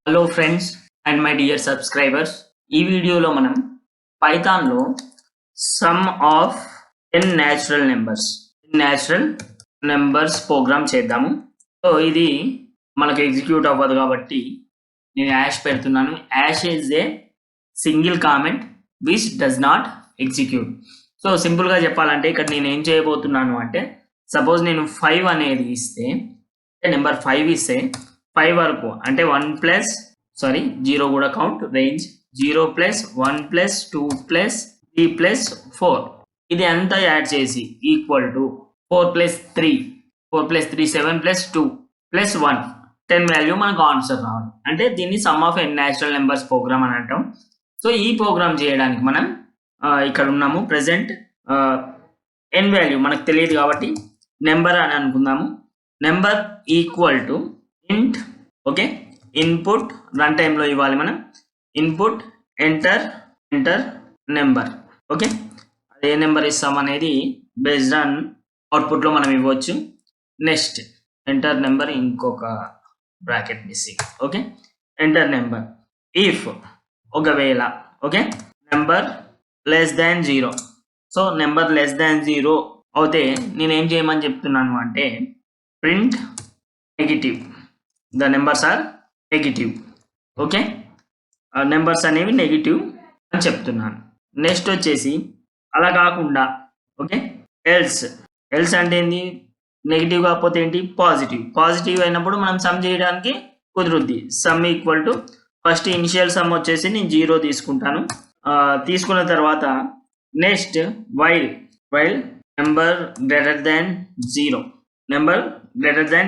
Hello friends and my dear subscribers, ఈ వీడియోలో మనం పైథాన్లో sum of n natural numbers program చేద్దాము. సో ఇది మనకు ఎగ్జిక్యూట్ అవ్వదు కాబట్టి నేను యాష్ పెడుతున్నాను. Hash is a single comment which does not execute. So సింపుల్గా చెప్పాలంటే ఇక్కడ నేను ఏం చేయబోతున్నాను అంటే, సపోజ్ నేను 5 అనేది ఇస్తే, నెంబర్ 5 ఇస్తే 5 వరకు అంటే 0 కూడా కౌంట్ రేంజ్ 0 + 1 + 2 + 3 + 4 ఇది అంతా యాడ్ చేసి ఈక్వల్ టు 4 + 3 7 + 2 + 1 10 వాల్యూ మనకు ఆన్సర్ రావాలి. అంటే దీన్ని sum of n natural numbers program అని అంటాం. సో ఈ ప్రోగ్రామ్ చేయడానికి మనం ఇక్కడ ఉన్నాము. ప్రెసెంట్ n వాల్యూ మనకు తెలియదు కాబట్టి నెంబర్ అని అనుకుందాము. Number equal to int, okay, input run టైంలో ఇవ్వాలి మనం. ఇన్పుట్ ఎంటర్ నెంబర్, ఓకే, అదే నెంబర్ ఇస్తాం అనేది బేస్డ్ ఆన్ అవుట్పుట్లో మనం ఇవ్వచ్చు. నెక్స్ట్ ఎంటర్ నెంబర్, ఇంకొక bracket missing, okay, enter number. If ఒకవేళ, okay, number less than 0, so number less than 0 అవుతే నేనేం చేయమని చెప్తున్నాను అంటే print negative, the numbers are negative, okay, numbers అనేవి నెగిటివ్ అని చెప్తున్నాను. నెక్స్ట్ వచ్చేసి అలా కాకుండా, ఓకే, ఎల్స్ అంటే ఏంటి, నెగిటివ్ కాకపోతే ఏంటి, పాజిటివ్ అయినప్పుడు మనం సమ్ చేయడానికి కుదురుద్ది. Sum equal to first initial sum వచ్చేసి నేను 0 తీసుకుంటాను. తీసుకున్న తర్వాత next while number greater than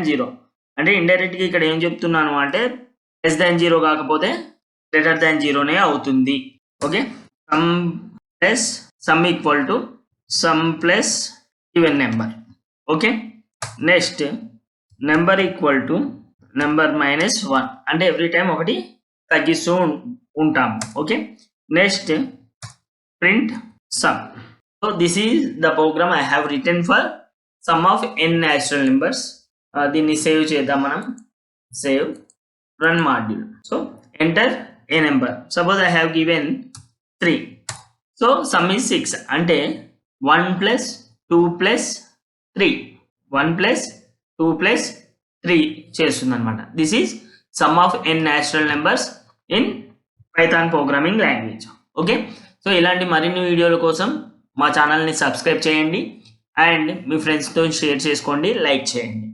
0 అంటే ఇండైరెక్ట్గా ఇక్కడ ఏం చెప్తున్నాను అంటే లెస్ దాన్ 0 కాకపోతే గ్రేటర్ దాన్ 0నే అవుతుంది. Okay, sum equal to sum plus even number, okay. Next number equal to number -1 అంటే ఎవ్రీ టైం ఒకటి తగ్గిస్తూ ఉంటాము, okay. Next print sum. So this is the program I have written for sum of n natural numbers. దీన్ని save చేద్దాం మనం. Save, run module. So enter a number. Suppose I have given 3, so sum is 6 అంటే 1 + 2 + 3 చేస్తుంది అనమాట. This is some of n natural numbers in Python programming language, okay. So ఇలాంటి మరిన్ని వీడియోల కోసం మా ఛానల్ని సబ్స్క్రైబ్ చేయండి అండ్ మీ ఫ్రెండ్స్తో షేర్ చేసుకోండి, లైక్ చేయండి.